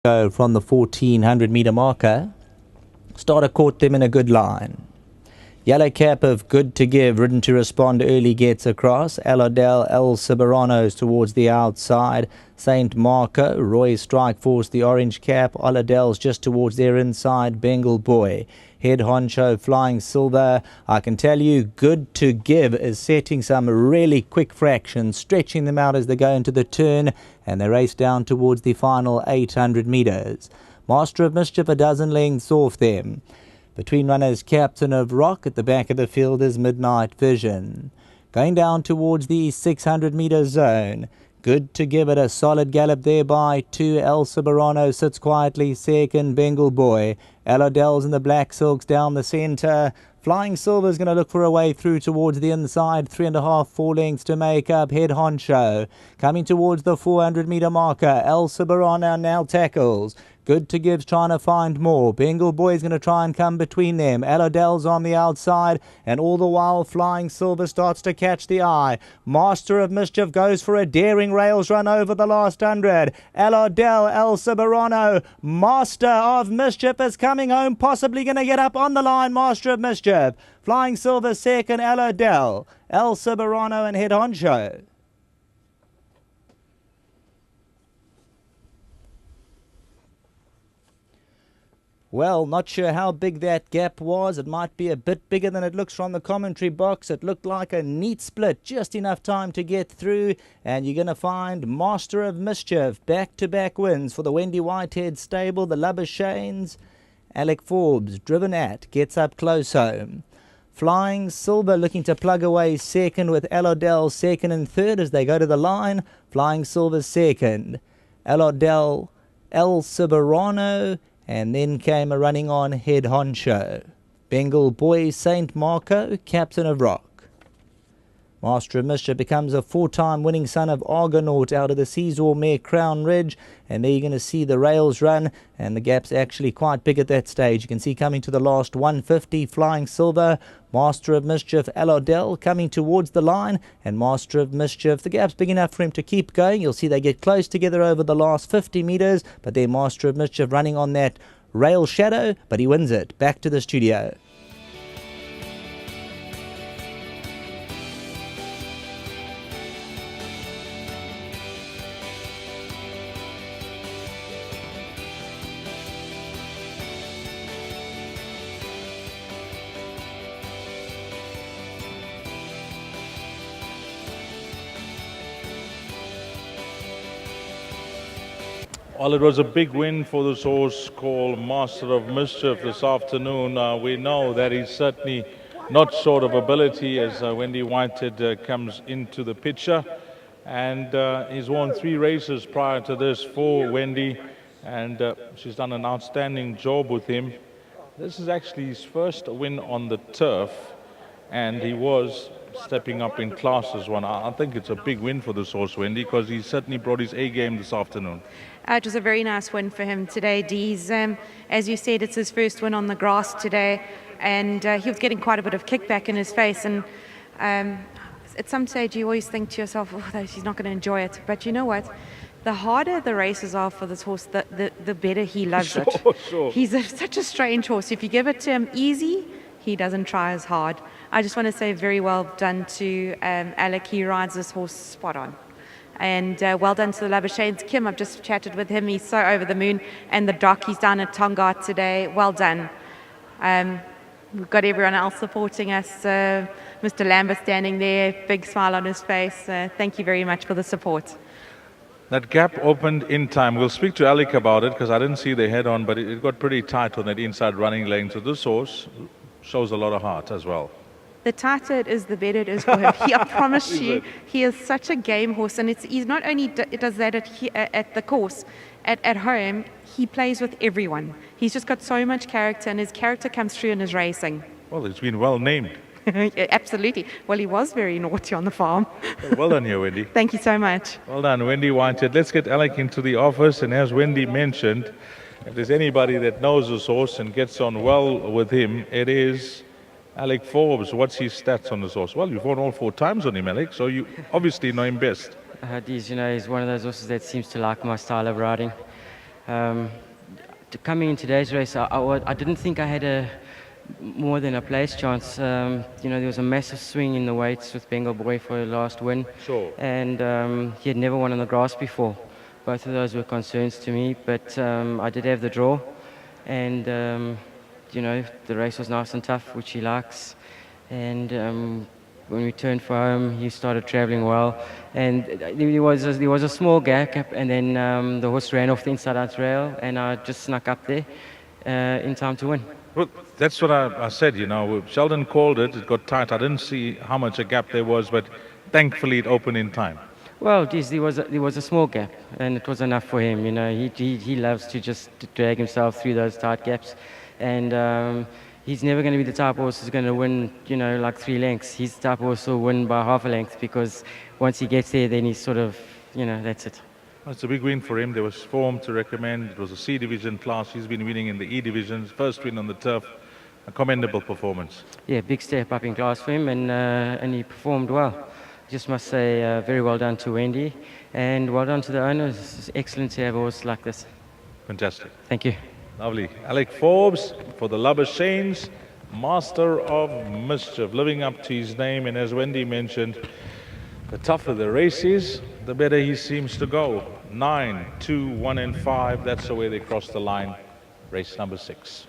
From the 1400 meter marker. Starter caught them in a good line. Yellow cap of Good to Give, ridden to respond early, gets across. Elodel, El Ciberanos towards the outside. Saint Marco, Roy Strike Force, the orange cap. Oladel's just towards their inside. Bengal Boy. Head Honcho, Flying Silver. I can tell you, Good to Give is setting some really quick fractions, stretching them out as they go into the turn, and they race down towards the final 800 meters. Master of Mischief a dozen lengths off them. Between runners, Captain of Rock. At the back of the field is Midnight Vision. Going down towards the 600 meter zone. Good to Give it a solid gallop there by 2. El Ciberano sits quietly second. Bengal Boy. Elodell's in the black silks down the centre. Flying Silver's going to look for a way through towards the inside. 3.5, 4 lengths to make up. Head Honcho coming towards the 400 meter marker. El Ciberano now tackles. Good to Give's trying to find more. Bengal Boy's going to try and come between them. Elodell's on the outside, and all the while Flying Silver starts to catch the eye. Master of Mischief goes for a daring rails run over the last 100. Elodell, El Ciberano, Master of Mischief is coming home, possibly going to get up on the line. Master of Mischief. Flying Silver second, Elodell, El Ciberano and Head Honcho. Well, not sure how big that gap was. It might be a bit bigger than it looks from the commentary box. It looked like a neat split, just enough time to get through. And you're going to find Master of Mischief, back-to-back wins for the Wendy Whitehead stable, the Labuschanes. Alec Forbes, driven at, gets up close home. Flying Silver looking to plug away second, with Elodell second and third as they go to the line. Flying Silver second. Elodell, El Ciberano, and then came a running on Head Honcho. Bengal Boy, Saint Marco, Captain of Rock. Master of Mischief becomes a 4-time winning son of Argonaut out of the Caesar mare Crown Ridge. And there you're going to see the rails run, and the gap's actually quite big at that stage. You can see coming to the last 150, Flying Silver, Master of Mischief, Elodell coming towards the line, and Master of Mischief, the gap's big enough for him to keep going. You'll see they get close together over the last 50 meters, but then Master of Mischief running on that rail shadow, but he wins it. Back to the studio. Well, it was a big win for this horse called Master of Mischief this afternoon. We know that he's certainly not short of ability as Wendy Whitehead comes into the picture. And he's won 3 races prior to this for Wendy, and she's done an outstanding job with him. This is actually his first win on the turf, and he was stepping up in class as one. I think it's a big win for this horse, Wendy, because he certainly brought his A game this afternoon. It was a very nice win for him today, Dees. As you said, it's his first win on the grass today, and he was getting quite a bit of kickback in his face. And at some stage, you always think to yourself, oh, he's not going to enjoy it. But you know what? The harder the races are for this horse, the better he loves it. Sure. He's such a strange horse. If you give it to him easy, he doesn't try as hard. I just want to say very well done to Alec. He rides this horse spot on. And well done to the Labuschanes. Kim, I've just chatted with him. He's so over the moon. And the doc, he's down at Tongaat today. Well done. We've got everyone else supporting us. Mr. Lambert standing there, big smile on his face. Thank you very much for the support. That gap opened in time. We'll speak to Alec about it because I didn't see the head on, but it got pretty tight on that inside running lane. So this horse shows a lot of heart as well. The tighter it is, the better it is for him. I promise you, he is such a game horse. And he's not only does that at the course, at home, he plays with everyone. He's just got so much character, and his character comes through in his racing. Well, it's been well named. Absolutely. Well, he was very naughty on the farm. Well done here, Wendy. Thank you so much. Well done, Wendy Whitehead. Let's get Alec into the office. And as Wendy mentioned, if there's anybody that knows this horse and gets on well with him, it is Alec Forbes. What's his stats on this horse? Well, you've won all 4 times on him, Alec, so you obviously know him best. He's one of those horses that seems to like my style of riding. Coming in today's race, I didn't think I had more than a place chance. There was a massive swing in the weights with Bengal Boy for the last win. Sure. And he had never won on the grass before. Both of those were concerns to me, but I did have the draw. And, the race was nice and tough, which he likes. And when we turned for home, he started traveling well. And there was a small gap, and then the horse ran off the inside-out rail, and I just snuck up there in time to win. Well, that's what I said, Sheldon called it, it got tight. I didn't see how much a gap there was, but thankfully it opened in time. Well, there was a small gap, and it was enough for him. He loves to just drag himself through those tight gaps, and he's never going to be the type of horse who's going to win, like 3 lengths. He's the type of horse who'll win by half a length, because once he gets there, then he's sort of, that's it. Well, it's a big win for him. There was form to recommend. It was a C division class. He's been winning in the E divisions. First win on the turf. A commendable performance. Yeah, big step up in class for him, and he performed well. Just must say, very well done to Wendy, and well done to the owners. It's excellent to have a horse like this. Fantastic. Thank you. Lovely. Alec Forbes for the Labuschagne, Master of Mischief, living up to his name. And as Wendy mentioned, the tougher the race is, the better he seems to go. 9, 2, 1 and 5. That's the way they cross the line. Race number 6.